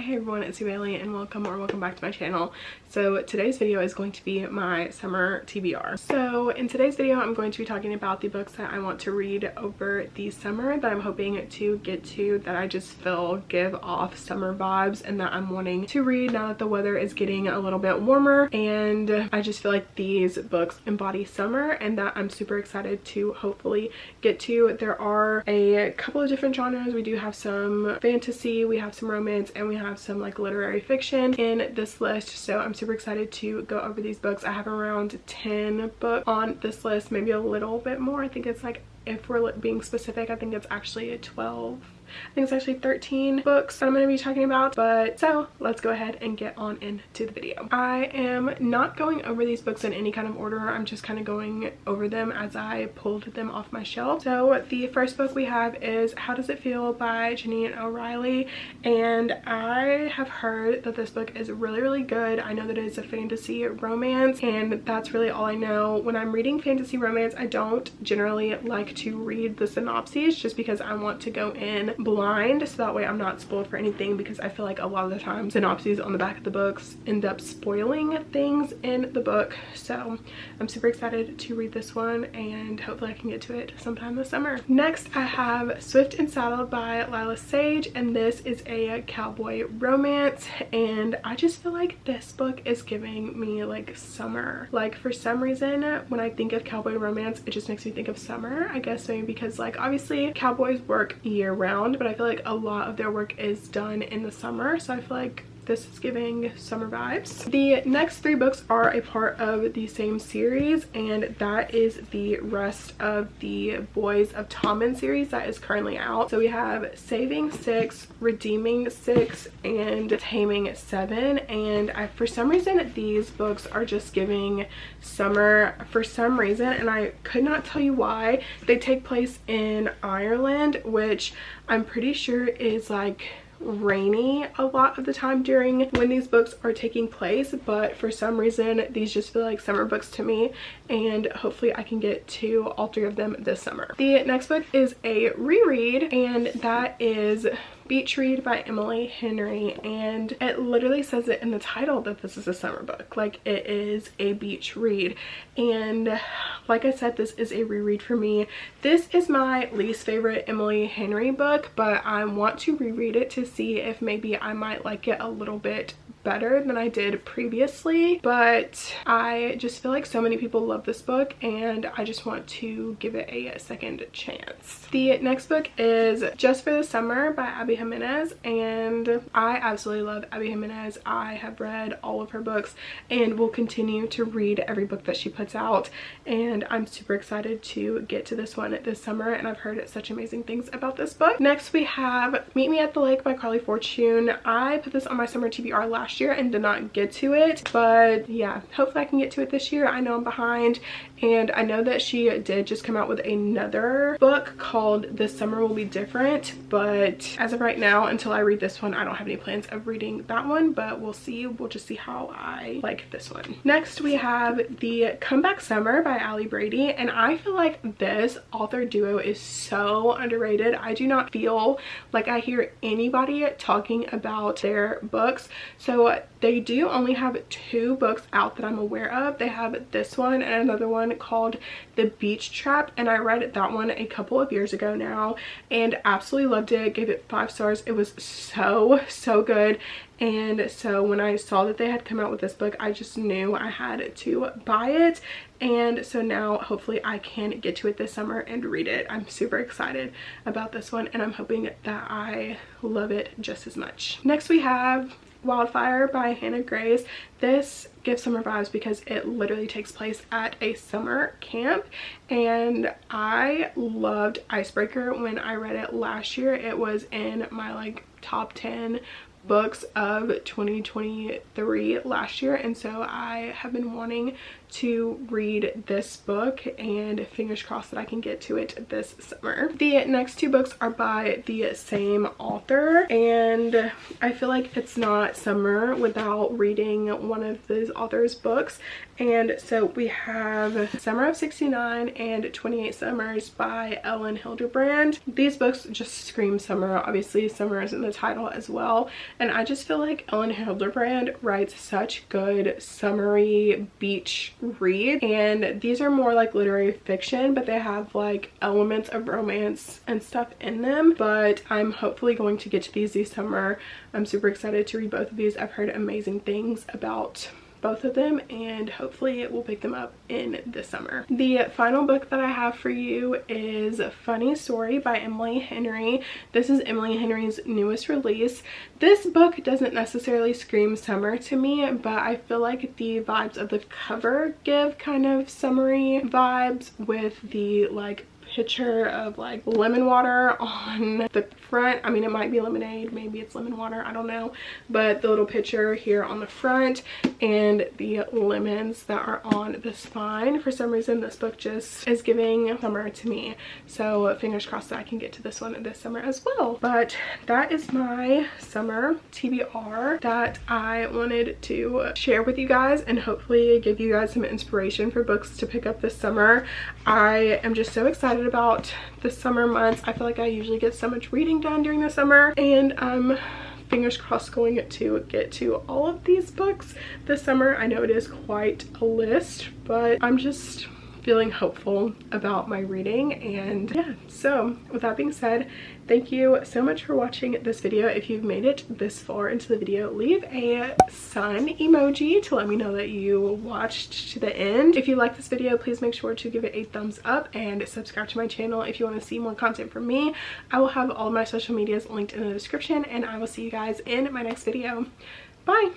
Hey everyone, it's Bailey and welcome back to my channel. So today's video is going to be my summer TBR. So in today's video I'm going to be talking about the books that I want to read over the summer that I'm hoping to get to, that I just feel give off summer vibes and that I'm wanting to read now that the weather is getting a little bit warmer, and I just feel like these books embody summer and that I'm super excited to hopefully get to. There are a couple of different genres. We do have some fantasy, we have some romance, and we have some like literary fiction in this list, so I'm super excited to go over these books. I have around 10 books on this list, maybe a little bit more. I think it's like, if we're being specific, I think it's actually a 12. I think it's actually 13 books that I'm going to be talking about. But so let's go ahead and get on into the video. I am not going over these books in any kind of order. I'm just kind of going over them as I pulled them off my shelf. So the first book we have is How Does It Feel by Janine O'Reilly, and I have heard that this book is really good. I know that it is a fantasy romance, and that's really all I know. When I'm reading fantasy romance, I don't generally like to read the synopses just because I want to go in blind, so that way I'm not spoiled for anything, because I feel like a lot of the time synopses on the back of the books end up spoiling things in the book. So I'm super excited to read this one and hopefully I can get to it sometime this summer. Next I have Swift and Saddled by Lila Sage, and this is a cowboy romance, and I just feel like this book is giving me like summer. Like for some reason when I think of cowboy romance it just makes me think of summer. I guess maybe because like obviously cowboys work year round, but I feel like a lot of their work is done in the summer, so I feel like this is giving summer vibes. The next three books are a part of the same series, and that is the rest of the Boys of Tommen series that is currently out. So we have Saving 6, Redeeming 6, and Taming 7, and for some reason these books are just giving summer for some reason, and I could not tell you why. They take place in Ireland, which I'm pretty sure is like rainy a lot of the time during when these books are taking place, but for some reason these just feel like summer books to me, and hopefully I can get to all three of them this summer. The next book is a reread, and that is Beach Read by Emily Henry, and it literally says it in the title that this is a summer book. Like, it is a beach read, and like I said, this is a reread for me. This is my least favorite Emily Henry book, but I want to reread it to see if maybe I might like it a little bit better than I did previously. But I just feel like so many people love this book and I just want to give it a second chance. The next book is Just for the Summer by Abby Jimenez, and I absolutely love Abby Jimenez. I have read all of her books and will continue to read every book that she puts out, and I'm super excited to get to this one this summer, and I've heard such amazing things about this book. Next we have Meet Me at the Lake by Carly Fortune. I put this on my summer TBR last year and did not get to it, but yeah, hopefully I can get to it this year. I know I'm behind, and I know that she did just come out with another book called This Summer Will Be Different, but as of right now, until I read this one, I don't have any plans of reading that one, but we'll see. We'll just see how I like this one. Next we have The Comeback Summer by Allie Brady, and I feel like this author duo is so underrated. I do not feel like I hear anybody talking about their books. So they do only have 2 books out that I'm aware of. They have this one and another one called The Beach Trap, and I read that one a couple of years ago now and absolutely loved it. Gave it 5 stars. It was so good. And so when I saw that they had come out with this book, I just knew I had to buy it, and so now hopefully I can get to it this summer and read it. I'm super excited about this one, and I'm hoping that I love it just as much. Next we have Wildfire by Hannah Grace. This gives summer vibes because it literally takes place at a summer camp, and I loved Icebreaker when I read it last year. It was in my like top 10 books of 2023 last year, and so I have been wanting to read this book, and fingers crossed that I can get to it this summer. The next 2 books are by the same author, and I feel like it's not summer without reading one of these author's books, and so we have Summer of 69 and 28 Summers by Ellen Hildebrand. These books just scream summer. Obviously summer is in the title as well, and I just feel like Ellen Hilderbrand writes such good summery beach reads, and these are more like literary fiction, but they have like elements of romance and stuff in them. But I'm hopefully going to get to these this summer. I'm super excited to read both of these. I've heard amazing things about both of them, and hopefully we'll pick them up in the summer. The final book that I have for you is Funny Story by Emily Henry. This is Emily Henry's newest release. This book doesn't necessarily scream summer to me, but I feel like the vibes of the cover give kind of summery vibes with the like picture of like lemon water on the front. I mean, it might be lemonade, maybe it's lemon water, I don't know, but the little picture here on the front and the lemons that are on the spine. For some reason this book just is giving summer to me, so fingers crossed that I can get to this one this summer as well. But that is my summer TBR that I wanted to share with you guys, and hopefully give you guys some inspiration for books to pick up this summer. I am just so excited about the summer months. I feel like I usually get so much reading done during the summer, and I'm fingers crossed going to get to all of these books this summer. I know it is quite a list, but I'm just feeling hopeful about my reading. And yeah, so with that being said, thank you so much for watching this video. If you've made it this far into the video, leave a sun emoji to let me know that you watched to the end. If you like this video, please make sure to give it a thumbs up and subscribe to my channel if you want to see more content from me. I will have all my social medias linked in the description, and I will see you guys in my next video. Bye!